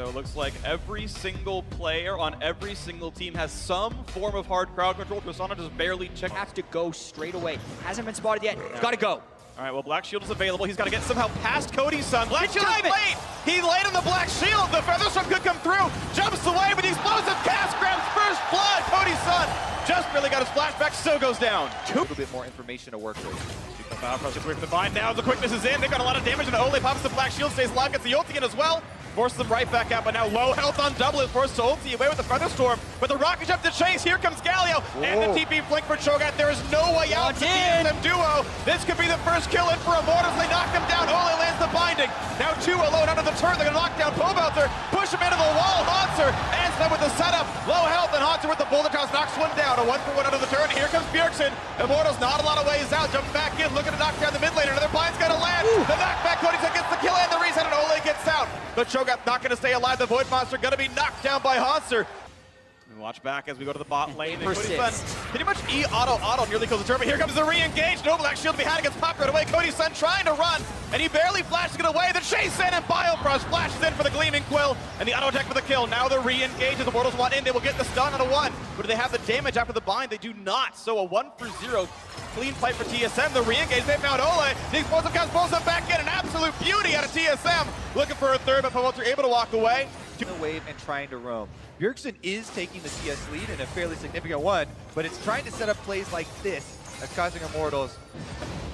So it looks like every single player on every single team has some form of hard crowd control. Persona just barely checked. Has to go straight away. Hasn't been spotted yet. Got to go. All right, well, Black Shield is available. He's got to get somehow past Cody's son. Black Shield is late. He laid on the Black Shield. The Featherstorm could come through. Jumps away with the explosive cast. Grabs first blood. Cody's son just really got his flashback. Still goes down. A little bit more information to work with. Gets away from the bind now. The quickness is in. They've got a lot of damage, and Ole pops the Black Shield, stays alive, gets the ulti in as well. Forces them right back out, but now low health on double is forced to ulti away with the Featherstorm. But the rocket jump to chase. Here comes Galio and the TP flank for Cho'Gath. There is no way out for the TSM duo. This could be the first kill in for Immortals. They knock him down. Ole lands the binding. Now two alone under the turret. They're going to knock down Pobelter, push him into the wall. Hanser ends them with the setup. Low health, and Hanser with the boulder toss knocks one down. A 1-for-1 under the turret. Here comes Bjergsen. Immortals not a lot of ways out. Jump back in, looking to knock down the mid lane. Another bind's going to land. The knockback. Cody's gets the kill and the reset, and Ole gets out. But Cho'Gath not going to stay alive. The Void Monster going to be knocked down by Hanser. Watch back as we go to the bot lane. And Cody's son pretty much auto nearly kills the turret. Here comes the re-engage. No Black Shield to be had against Pop right away. Cody's son trying to run, and he barely flashes it away. The chase in, and Biofrost flashes in for the Gleaming Quill, and the auto attack for the kill. Now the re-engage as the Immortals want in. They will get the stun on a 1, but do they have the damage after the bind? They do not. So a 1-for-0 clean fight for TSM. The re-engage, they found Ole. The explosive cast pulls them back in. An absolute beauty out of TSM. Looking for a third, but Pobelter able to walk away. The wave and trying to roam. Bjergsen is taking the CS lead in a fairly significant one, but it's trying to set up plays like this that's causing Immortals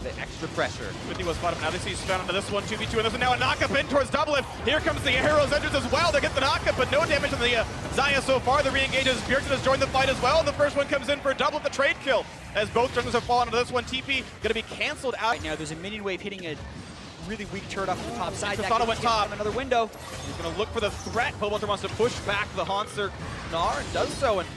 the extra pressure. 50 was bottom. Now they see Sven onto this one, 2v2, and this is now a knock-up in towards double lift. Here comes the Arrows entrance as well. They get the knock-up, but no damage on the Xayah so far. The re-engages. Bjergsen has joined the fight as well, and the first one comes in for a double with the trade kill. As both turns have fallen onto this one, TP going to be canceled out. Right now, there's a minion wave hitting a really weak turret off the top side. Persona went top. Another window. He's going to look for the threat. Pobelter wants to push back the Hanser Gnar and does so, and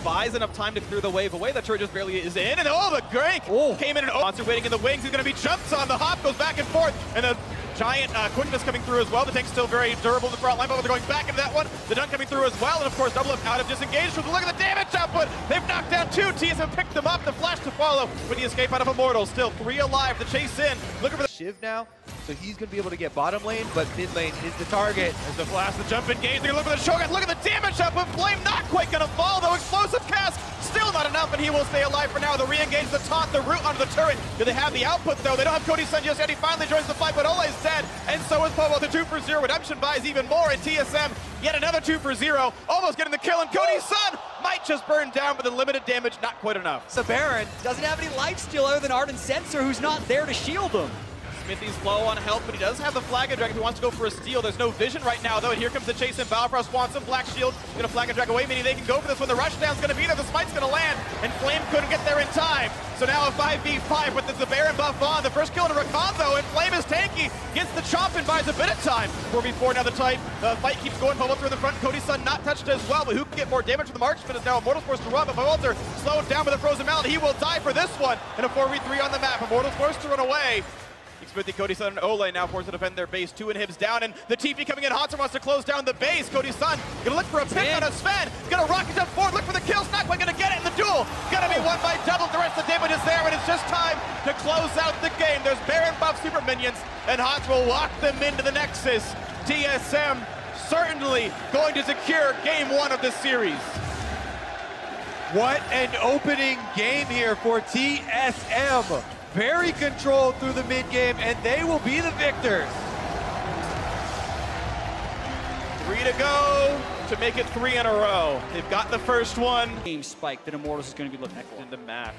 buys enough time to clear the wave away. The turret just barely is in, and the Grank came in, and Hanser waiting in the wings. He's going to be jumped on. The hop goes back and forth, and the giant quickness coming through as well. The tank's still very durable in the front line, but they're going back into that one. The dunk coming through as well, and of course double up out of disengaged. Look at the damage output. They've knocked down 2. TSM picked them up. The flash to follow with the escape out of Immortals. Still 3 alive. The chase in. Looking for the Shiv now, so he's going to be able to get bottom lane, but mid lane is the target. There's the flash, the jump engage. They're looking for the Shogun. Look at the damage output. Flame not quite going to fall, though. Explosive cast still not enough, and he will stay alive for now. The re-engage, the taunt, the root onto the turret. Do they have the output, though? They don't have Cody's son just yet. He finally joins the fight, but Ole's dead, and so is Pobo. The 2-for-0 redemption buys even more, and TSM yet another 2-for-0, almost getting the kill, and Cody's son might just burn down, but the limited damage not quite enough. So Baron doesn't have any lifesteal other than Ardent Sensor, who's not there to shield him. Smithy's low on health, but he does have the Flag and Drag if he wants to go for a steal. There's no vision right now, though, and here comes the chase in. Balfrost wants him. Black Shield gonna Flag and Drag away, meaning they can go for this one. The rushdown's gonna be there. The smite's gonna land, and Flame couldn't get there in time. So now a 5v5 with the Baron buff on. The first kill in a Rakan, though, and Flame is tanky. Gets the chomp and buys a bit of time. 4v4 now the type. The fight keeps going. Pobelter in the front. Cody's son not touched as well, but who can get more damage from the marksman is now Immortals forced to run, but Pobelter slowed down with a Frozen Mallet. He will die for this one, and a 4v3 on the map. Immortals forced to run away. Smithy, Cody's son, and Ole now forced to defend their base. 2 inhibs down, and the TP coming in. Hanser wants to close down the base. Cody's son gonna look for a pick on a Sven. Gonna rocket jump forward, look for the kills. Not quite gonna get it in the duel. Gonna be won by double. The rest of the damage is there, and it's just time to close out the game. There's Baron buff super minions, and Hanser will walk them into the Nexus. TSM certainly going to secure game 1 of this series. What an opening game here for TSM. Very controlled through the mid game, and they will be the victors. 3 to go to make it 3 in a row. They've got the first one. Game spike that Immortals is going to be looking for in the match.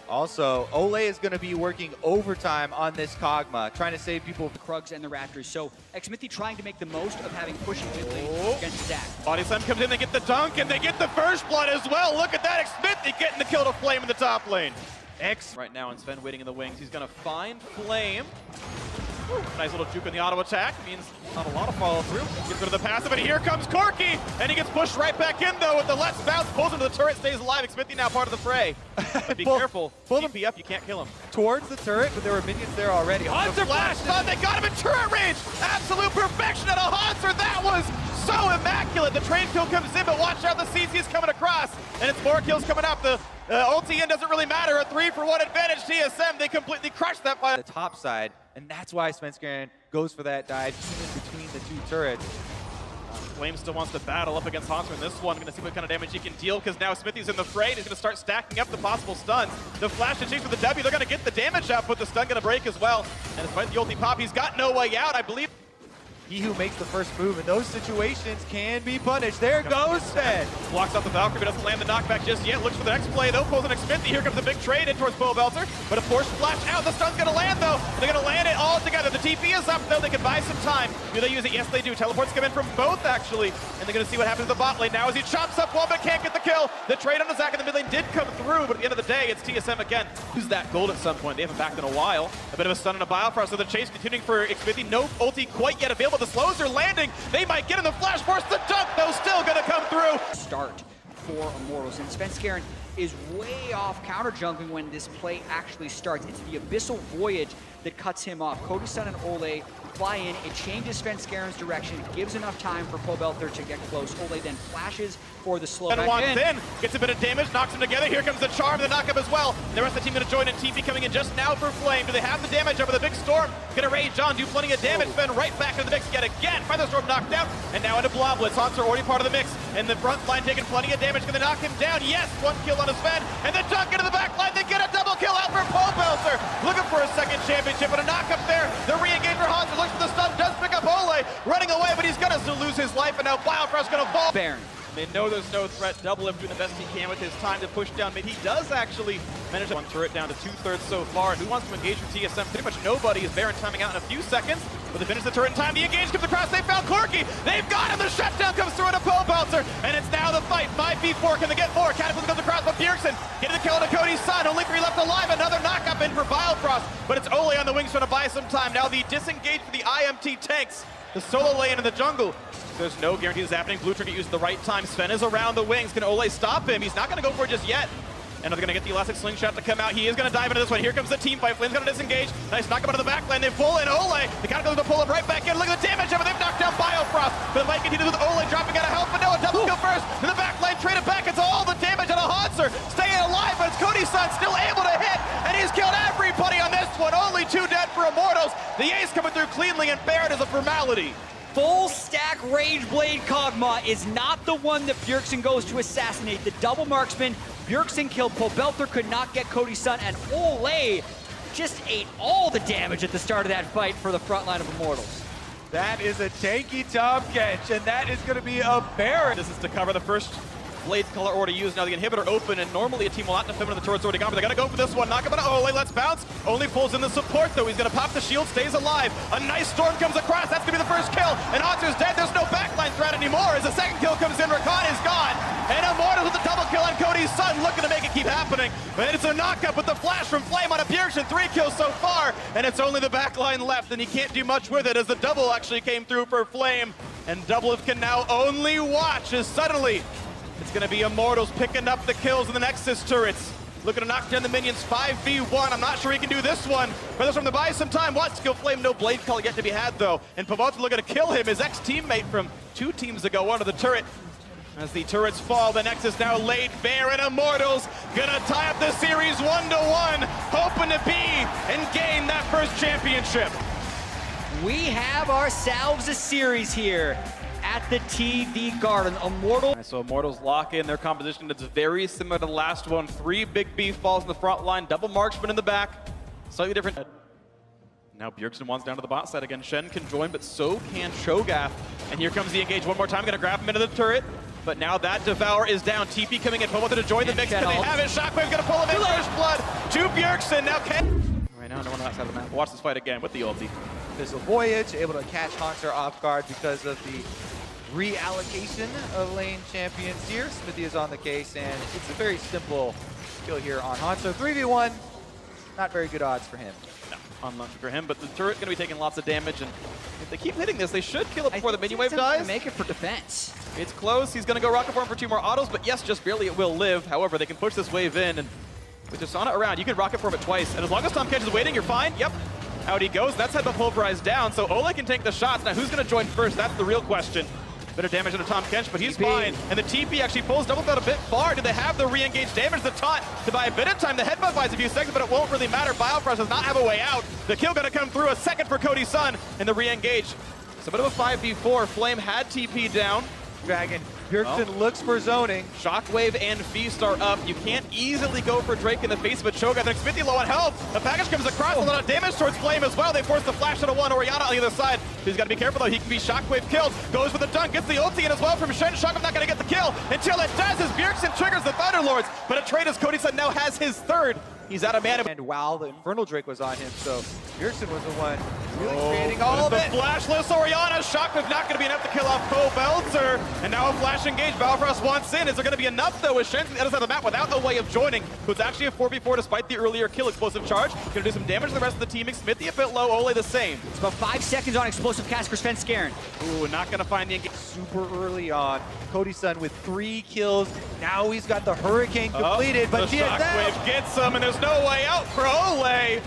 Also, Ole is going to be working overtime on this Kog'Maw, trying to save people. The Krugs and the Raptors. So Xmithy trying to make the most of having pushing mid lane against Zach. Body Slam comes in, they get the dunk, and they get the first blood as well. Look at that, Xmithy getting the kill to Flame in the top lane. X right now, and Sven waiting in the wings. He's gonna find Flame. Woo, nice little juke in the auto attack. Means not a lot of follow through. Gets rid of the passive, and here comes Corki, and he gets pushed right back in though with the let's bounce, pulls him to the turret, stays alive. Xmithy now part of the fray. Be careful. TP up, you can't kill him. Towards the turret, but there were minions there already. Hanser flash stun, they got him in turret range. Absolute perfection out of Hanser. That was so immaculate. The trade kill comes in, but watch out, the CC's coming across, and it's more kills coming up. The ulti in doesn't really matter. A 3-for-1 advantage. TSM, they completely crushed that by the top side, and that's why SUBCRIBE goes for that dive in between the 2 turrets. Flame still wants to battle up against Haunter in this one. Gonna see what kind of damage he can deal, because now Smithy's in the fray. He's gonna start stacking up the possible stuns. The flash and chase for the W, they're gonna get the damage out, but the stun gonna break as well. And despite the ulti pop, he's got no way out, I believe. He who makes the first move in those situations can be punished. There goes Sven. Blocks off the Valkyrie, but doesn't land the knockback just yet. Looks for the next play, though. Pulls an Xmithie. Here comes the big trade in towards Belter. But a forced flash out. The stun's going to land, though. They're going to land it all together. The TP is up, though. They can buy some time. Do they use it? Yes, they do. Teleports come in from both, actually. And they're going to see what happens to the bot lane now as he chops up one, but can't get the kill. The trade on the Zac in the mid lane did come through, but at the end of the day, it's TSM again. Who's that gold at some point? They haven't backed in a while. A bit of a stun and a Biofrost, so the chase continuing for Xmithie. No ulti quite yet available. The slows are landing. They might get in the flash force. The dunk, though, still going to come through. Start for Immortals, and SUBCRIBE is way off counter jumping when this play actually starts. It's the Abyssal Voyage that cuts him off. Cody-Sun and Ole fly in. It changes SUBCRIBE's direction, gives enough time for Belter to get close. Ole then flashes for the slow And back wants in. Gets a bit of damage, knocks them together. Here comes the charm, the knockup as well. The rest of the team going to join in. TP coming in just now for Flame. Do they have the damage over the big storm? Going to rage on, do plenty of damage. Sven right back into the mix yet again. Feather Storm knocked out, and now into Bloblets. Haunter already part of the mix. And the front line taking plenty of damage. Going to knock him down. Yes, one kill on a Sven. And the dunk into the back line. They get a double kill out for Belter. Looking for a second championship, but a knock up there. The re-engage for Haunter. Looks for the stun. Does pick up Ole. Running away, but he's going to still lose his life. And now Biofrost going to fall. Baron. They know there's no threat. Double doing the best he can with his time to push down mid. He does actually manage one turret down to 2/3 so far. Who wants to engage with TSM? Pretty much nobody. Is Baron timing out in a few seconds. But they finish the turret in time. The engage comes across. They found Corky. They've got him. The shutdown comes through into Belter. And it's now the fight. 5v4. Can they get more? Catapult comes across, but Bjergsen getting the kill on Cody-Sun. Only 3 left alive. Another knockup in for Biofrost. But it's Ole on the wings trying to buy some time. Now the disengage for the IMT tanks. The solo lane in the jungle. There's no guarantee this is happening. Blue Trinket used the right time. Sven is around the wings. Can Ole stop him? He's not going to go for it just yet. And they're going to get the elastic slingshot to come out. He is going to dive into this one. Here comes the team fight. Flame's going to disengage. Nice knock him out of the back lane. They pull in Ole. The counter goes to pull him right back in. Look at the damage of it. They've knocked down Biofrost. But the fight continues with Ole dropping out of health. But no, a double kill first. In the back lane, trade it back. It's all the damage on a Haunter. Staying alive, but it's Cody-Sun still able to hit. And he's killed everybody on this one. Only 2 dead for Immortals. The ace coming through cleanly, and Baron is a formality. Full stack Rage Blade Kog'Maw is not the one that Bjergsen goes to assassinate. The double marksman, Bjergsen killed Belter, could not get Cody-Sun, and Ole just ate all the damage at the start of that fight for the front line of Immortals. That is a tanky Tahm Kench, and that is going to be a Baron. This is to cover the first blade color already used. Now the inhibitor open, and normally a team will not defend when the turret's already gone, but they're going to go for this one. Knock him out of Ole, let's bounce. Only pulls in the support, though. He's going to pop the shield, stays alive. A nice storm comes across. That's going to be the first kill. And Haunter's dead. There's no backline threat anymore. As the second kill comes in, Rakan is gone. And Immortals with the double kill on Cody-Sun, looking to make it keep happening. And it's a knockup with the flash from Flame on a Bjergsen. 3 kills so far, and it's only the backline left, and he can't do much with it as the double actually came through for Flame. And Double can now only watch as suddenly it's going to be Immortals picking up the kills in the Nexus turrets. Looking to knock down the minions 5v1. I'm not sure he can do this one. Feathers from the buy some time. Wants to kill Flame. No blade call yet to be had, though. And Pavot's looking to kill him. His ex-teammate from 2 teams ago under the turret. As the turrets fall, the Nexus now laid bare, and Immortals gonna tie up the series 1-1, hoping to be and gain that first championship. We have ourselves a series here at the TV Garden. So Immortals lock in their composition. It's very similar to the last one. 3 big B falls in the front line, double marksman in the back. Slightly different. Now Bjergsen wants down to the bot side again. Shen can join, but so can Cho'Gath. And here comes the engage one more time. Gonna grab him into the turret. But now that Devour is down. TP coming in. Pavot to join the mix. Can they have it? Shockwave gonna pull him in. First blood to Bjergsen. Now right now, no one on that side of the map. Watch this fight again with the ulti. Abyssal Voyage, able to catch Haunter off guard because of the reallocation of lane champions here. Smithy is on the case, and it's a very simple kill here on Haunter. 3v1, not very good odds for him. No, unlucky for him, but the turret going to be taking lots of damage, and if they keep hitting this, they should kill it before the minion wave dies. Make it for defense. It's close. He's going to go rocket form for 2 more autos, but yes, just barely it will live. However, they can push this wave in, and with Jasana around, you can rocket form it twice, and as long as Tahm Kench is waiting, you're fine. Yep. Out he goes. That's had the pulverize down, so Ole can take the shots. Now, who's going to join first? That's the real question. Bit of damage into Tahm Kench, but he's fine. And the TP actually pulls Double out a bit far. Do they have the re-engage damage? The taunt to buy a bit of time. The headbutt buys a few seconds, but it won't really matter. Biofrost does not have a way out. The kill going to come through. A second for Cody-Sun, and the re-engage a bit of a 5v4. Flame had TP down. Dragon, Bjergsen looks for zoning. Shockwave and Feast are up. You can't easily go for Drake in the face of a choke. I think Smithy low on health. The package comes across, a lot of damage towards Flame as well. They force the flash on one. Orianna on the other side. He's got to be careful though. He can be Shockwave killed. Goes for the dunk, gets the ulti in as well from Shen. Shockwave not going to get the kill until it does as Bjergsen triggers the Thunderlords. But Atreus, Cody said, now has his third. He's out of mana. And wow, the Infernal Drake was on him, so Bjergsen was the one really creating all of the it. Flashless Orianna. Shockwave not going to be enough to kill off Belter. And now a flash engage. Balfrost wants in. Is there going to be enough though? As Shen's on the other side of the map without a way of joining. So it's actually a 4v4 despite the earlier kill. Explosive charge. Going to do some damage to the rest of the team. Smithy a bit low. Ole the same. It's about 5 seconds on explosive cast for SUBCRIBE. Ooh, not going to find the engage. Super early on. Cody Sun with 3 kills. Now he's got the Hurricane completed, but the TSM Shockwave gets him, and there's no way out for Ole.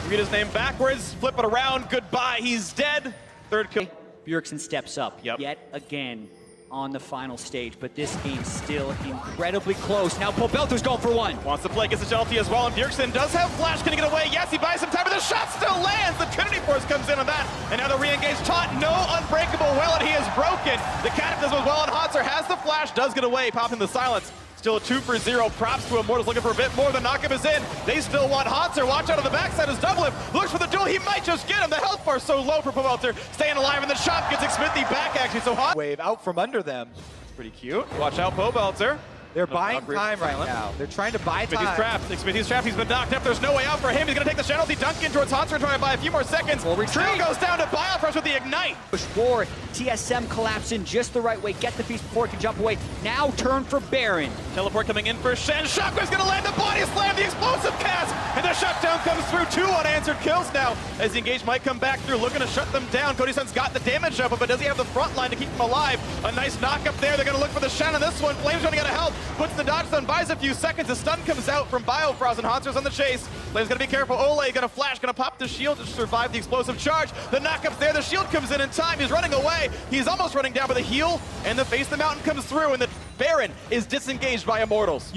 Read his name backwards, flip it around, goodbye, he's dead. Third kill. Bjergsen steps up yet again on the final stage, but this game's still incredibly close. Now Belter's going for one. Wants to play, gets the penalty as well, and Bjergsen does have flash, can he get away? Yes, he buys some time, but the shot still lands. The Trinity Force comes in on that, and now the re-engage taunt. No unbreakable will, and he is broken. The Cataclysm as well, and Hanser has the flash, does get away, popping the silence. Still a 2-for-0. Props to Immortals looking for a bit more. The knockup is in. They still want Hanser. Watch out on the backside as Doublelift looks for the duel. He might just get him. The health bar so low for Belter. Staying alive, and the shot gets Smithy back actually. So hot. wave out from under them. Pretty cute. Watch out, Belter. They're buying time right now. They're trying to buy time. Smithy's trapped. He's been knocked up. There's no way out for him. He's going to take the penalty. Dunk in towards Hanser, trying to buy a few more seconds. True goes down to Biofresh with the ignite. Push forward. TSM collapse in just the right way. Get the Feast before it can jump away. Now turn for Baron. Teleport coming in for Shen. Shockwave's going to land the body slam, the explosive cast, and the shutdown comes through. 2 unanswered kills now as the engage might come back through. Looking to shut them down. Cody Sun's got the damage up, but does he have the front line to keep him alive? A nice knock up there. They're going to look for the Shen on this one. Flame's running out of health. Puts the dodge stun, buys a few seconds. The stun comes out from Biofrost, and Hanser's on the chase. Flame's going to be careful. Ole going to flash, going to pop the shield to survive the explosive charge. The knockup's there. The shield comes in time. He's running away. He's almost running down, but the heal and the face the mountain comes through, and the Baron is disengaged by Immortals.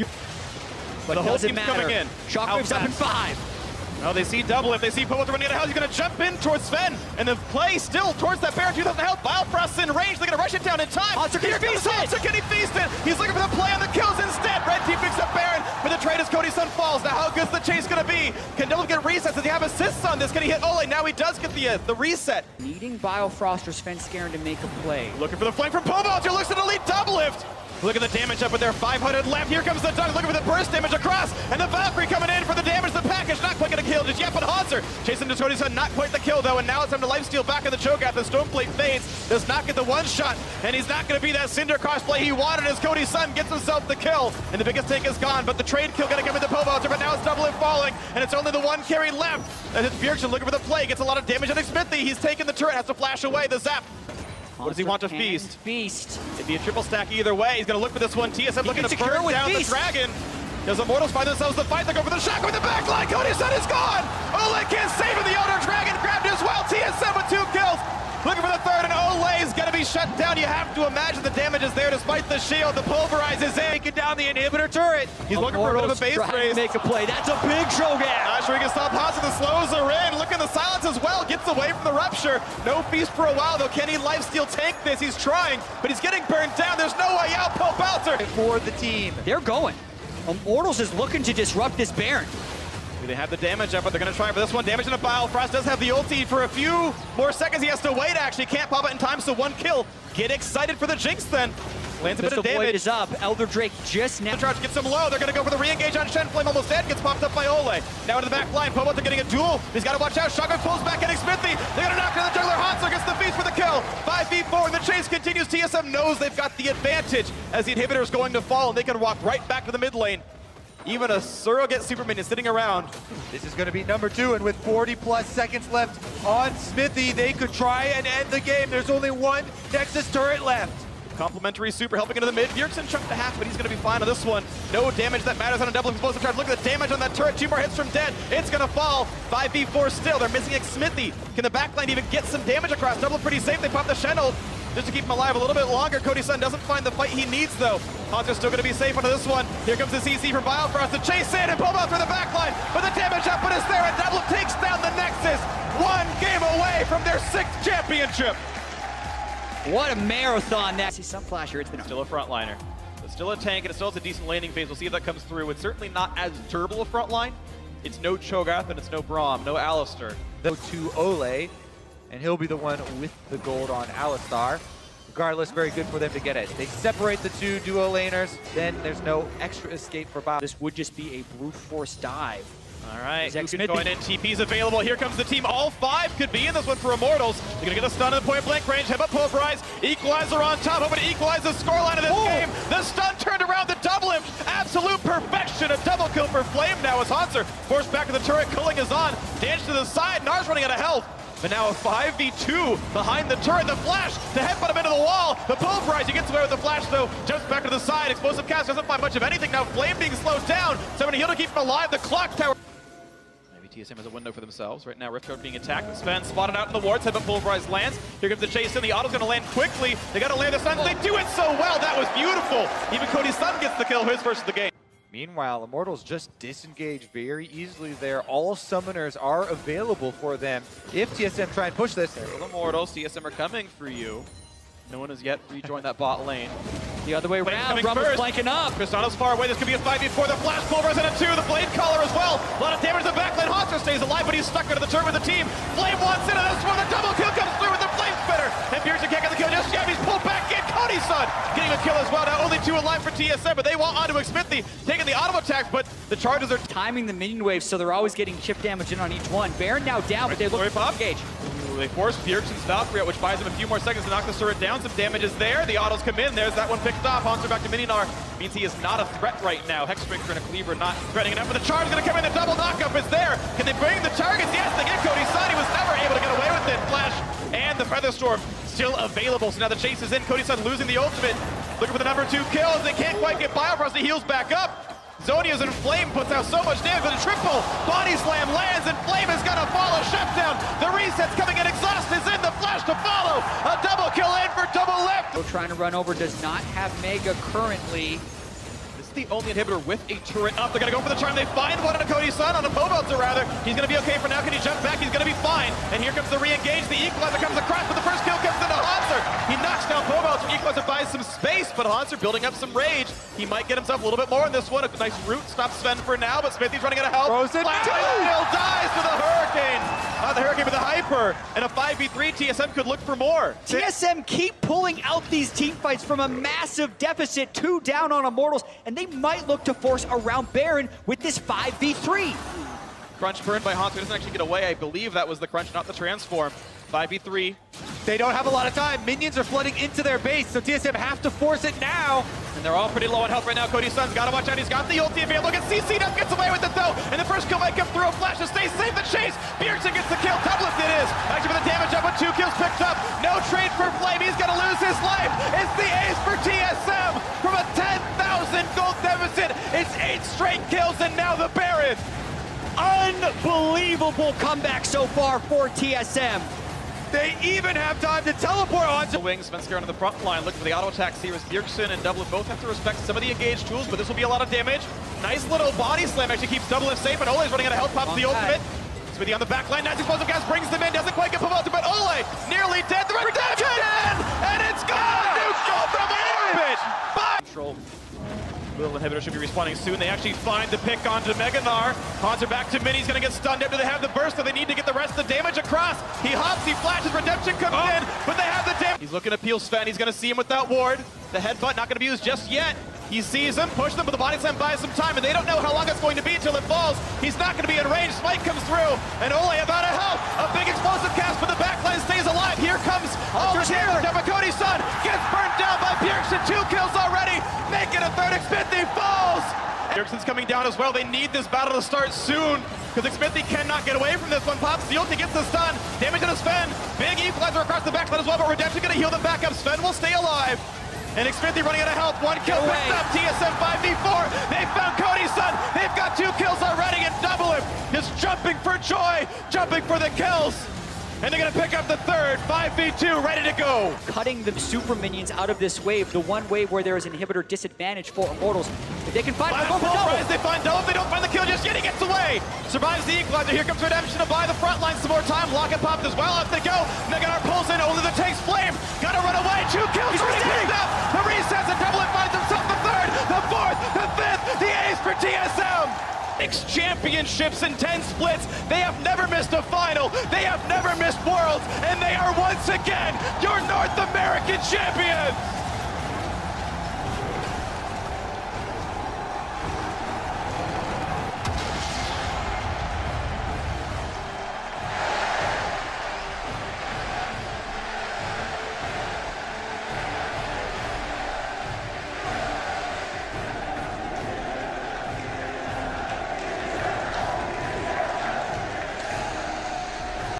But the whole team's coming in. Shockwave's up in 5. Oh, they see Doublelift, they see Belter running out of health. He's going to jump in towards Sven, and the play still towards that Baron, 2,000 health. Biofrost's in range, they're going to rush it down in time. Hanser can feast it! Can he feast it? He's looking for the play on the kills instead. Red team picks up Baron, but the trade as Cody Sun falls. Now how good's the chase going to be? Can Doublelift get resets? Does he have assists on this? Can he hit Ole? Now he does get the reset. Needing Biofrost or SUBCRIBE to make a play. Looking for the flank from Belter, looks at elite Doublelift. Look at the damage up with their 500 left. Here comes the dunk, looking for the burst damage across, and the Valkyrie coming in for the damage. The package not quite going to kill just yet, but Hanser chasing to Cody Sun, not quite the kill though, and now it's time to lifesteal back in the choke after the Stoneblade fades. Does not get the one shot, and he's not going to be that Cinder crossplay he wanted as Cody Sun gets himself the kill, and the biggest take is gone, but the trade kill going to come into Belter, but now it's Doublelift falling, and it's only the one carry left. And it's Bjergsen looking for the play, gets a lot of damage on Smithy. He's taking the turret, has to flash away the zap. What does he want to feast? It'd be a triple stack either way. He's going to look for this one. TSM looking to burn down the dragon. Does Immortals find themselves the fight? They go for the shot with the back line. Cody Sun is gone. Ole can't save him. The Elder Dragon grabbed as well. TSM with 2 kills. Looking for the third, and Ole's going to be shut down. You have to imagine the damage is there despite the shield. The pulverize is in. Taking down the inhibitor turret. He's looking for a bit of a base race. Make a play. That's a big show gap. Not sure he can stop Hanser. The slows are in. Look at the silence as well. Gets away from the rupture. No feast for a while, though. Can he lifesteal tank this? He's trying, but he's getting burned down. There's no way out. Belter for the team. They're going. Immortals is looking to disrupt this Baron. They have the damage up, but they're going to try for this one. Damage in a Biofrost does have the ulti for a few more seconds. He has to wait, actually. Can't pop it in time, so 1 kill. Get excited for the Jinx, then. Lands a bit of damage. Is up. Elder Drake just now. The charge gets him low. They're going to go for the re-engage on Shen. Flame almost dead. Gets popped up by Ole. Now into the back line. Belter getting a duel. He's got to watch out. Shotgun pulls back, getting Smithy. They're going to knock down the jungler. Hanser gets the feast for the kill. 5v4, and the chase continues. TSM knows they've got the advantage as the inhibitor is going to fall, and they can walk right back to the mid lane. Even a surrogate Superman is sitting around. This is going to be number 2, and with 40+ seconds left on Smithy, they could try and end the game. There's only 1 Nexus turret left. Complimentary super helping into the mid. Bjergsen chunked the half, but he's going to be fine on this one. No damage that matters on a double explosive charge. Look at the damage on that turret. 2 more hits from dead. It's going to fall. 5v4 still. They're missing Smithy. Can the backline even get some damage across? Double pretty safe. They pop the Shen ult just to keep him alive a little bit longer. Cody Sun doesn't find the fight he needs, though. Hanser's still going to be safe onto this one. Here comes the CC from Biofrost to chase in and pull out through the backline. But the damage output is there, and Double takes down the Nexus. 1 game away from their 6th championship. What a marathon that. See some flasher, it's been Still a frontliner. It's still a tank, and it still has a decent laning phase. We'll see if that comes through. It's certainly not as durable a frontline. It's no Cho'Gath, and it's no Braum, no Alistar. Go to Ole, and he'll be the one with the gold on Alistar. Regardless, very good for them to get it. They separate the two duo laners, then there's no extra escape for Bob. This would just be a brute force dive. All right, Zach Lucan Smith going in, TP's available. Here comes the team. All five could be in this one for Immortals. They're gonna get the stun in the point blank range. Headbutt pulverize. Equalizer on top, hoping to equalize the scoreline of this game. The stun turned around the double him. Absolute perfection. A double kill for Flame now as Hanser forced back to the turret. Culling is on. Dance to the side. Nars running out of health. But now a 5v2 behind the turret. The flash to headbutt him into the wall. The pulverize, he gets away with the flash though. Jumps back to the side. Explosive cast doesn't find much of anything. Now Flame being slowed down. Someone heal to keep him alive. The clock tower. TSM has a window for themselves. Right now, Rift Guard being attacked. Sven spotted out in the wards. Headbutt pulverize lands. Here comes the chase in. The auto's going to land quickly. They got to land the stun. They do it so well. That was beautiful. Even Cody's son gets the kill. His first of the game. Meanwhile, Immortals just disengage very easily there. All summoners are available for them if TSM try and push this. Well, Immortals, TSM are coming for you. No one has yet rejoined that bot lane. The other way around, Rumble flanking up. Cristano's far away. This could be a 5v4. The flash pulverize and a 2. The blade collar as well. A lot of damage to the back lane. Hanser stays alive, but he's stuck under the turret with the team. Flame wants into this one. The double kill comes through with the flame spitter. And Bjergsen can't get the kill just yet. He's pulled back in. Cody's son getting a kill as well. Now only 2 alive for TSM, but they want onto Xmithie, taking the auto attacks, but the charges are timing the minion waves, so they're always getting chip damage in on each one. Baron now down, but they look to engage. They force Bjergsen's Valkyrie out, which buys him a few more seconds to knock the turret down. Some damage is there. The autos come in. There's that one picked off. Hanser back to Mininar. Means he is not a threat right now. Hexdrinker and a Cleaver not threatening enough, but the charge is going to come in. The double knockup is there. Can they bring the targets? Yes, they get Cody's side. He was never able to get away with it. Flash and the Featherstorm still available. So now the chase is in. Cody's son losing the ultimate. Looking for the number 2 kills. They can't quite get Biofrost. He heals back up. Zonia's in Flame puts out so much damage, but a triple body slam lands, and Flame is gonna follow shutdown. The reset's coming in, Exhaust is in, the flash to follow. A double kill in for double lift. Trying to run over, does not have Mega currently. This is the only inhibitor with a turret up. They're gonna go for the charm. They find one on a Cody's son, on a Pobelter rather. He's gonna be okay for now. Can he jump back? He's gonna be fine. And here comes the re-engage. The equalizer comes across, but the first kill comes into Hanser. He knocks down Pobelter. Equalizer buys some space, but Hanser building up some rage. He might get himself a little bit more in this one. A nice root stops Sven for now, but Xmithie's running out of help. Frozen. Still dies to the Hurricane. Not the Hurricane, but the Hyper. And a 5v3, TSM could look for more. TSM keep pulling out these team fights from a massive deficit, 2 down on Immortals, and they might look to force around Baron with this 5v3. Crunch burned by Hanser. Doesn't actually get away. I believe that was the crunch, not the transform. 5v3. They don't have a lot of time. Minions are flooding into their base, so TSM have to force it now. And they're all pretty low on health right now. Cody's son's got to watch out. He's got the ulti available. Look at CC Duck gets away with it though. And the first kill might come through. A flash to stay safe. The chase. Bjergsen gets the kill. Top lift it is. Actually with the damage up with 2 kills picked up. No trade for Flame. He's going to lose his life. It's the ace for TSM from a 10,000 gold deficit. It's 8 straight kills and now the Baron. Unbelievable comeback so far for TSM. They even have time to teleport on The wings, Svenskar on the front line. Looking for the auto attacks here as Bjergsen and Double both have to respect some of the engaged tools, but this will be a lot of damage. Nice little body slam actually keeps Double safe, and Ole's running out of health, pops the ultimate. Smithy on the back line, nice explosive gas brings them in, doesn't quite get Pobelter, but Ole nearly dead. The redemption! And it's gone! Neutral from orbit! Control. Little inhibitor should be respawning soon. They actually find the pick onto Meganar. Hanser back to Mini. He's going to get stunned after they have the burst, so they need to get the rest of the damage across. He hops, he flashes, Redemption comes in, but they have the damage. He's looking to peel Sven. He's going to see him without ward. The headbutt not going to be used just yet. He sees him, push them, but the body slam buys some time, and they don't know how long it's going to be until it falls. He's not going to be in range. Spike comes through, and Ole about to help. A big explosive cast, but the backline stays alive. Here comes Hunter's here. Cody's son gets burnt down by Bjergsen. 2 kills already, making a third. Xmithie falls. Bjergsen's coming down as well. They need this battle to start soon, because Xmithie cannot get away from this one. Pops the ulti, gets the stun. Damage on Sven. Big equalizer across the backline as well, but Redemption going to heal them back up. Sven will stay alive. And Xmithie running out of health. 1 kill picked up. TSM 5v4. They found Cody's son. They've got 2 kills already, and Double him is jumping for joy, jumping for the kills. And they're going to pick up the third. 5v2, ready to go. Cutting the super minions out of this wave, the one wave where there is an inhibitor disadvantage for Immortals. The They can find Last go for full double. rise, they find double, they don't find the kill just yet, he gets away. Survives the equalizer, here comes Redemption to buy the front line some more time. Locket popped as well, up they go. Meganar pulls in, only the takes flame. Gotta run away, 2 kills, the resets, and double it finds himself the third, the fourth, the fifth, the ace for TSM. 6 championships and 10 splits. They have never missed a final. They have never missed Worlds, and they are once again your North American champions.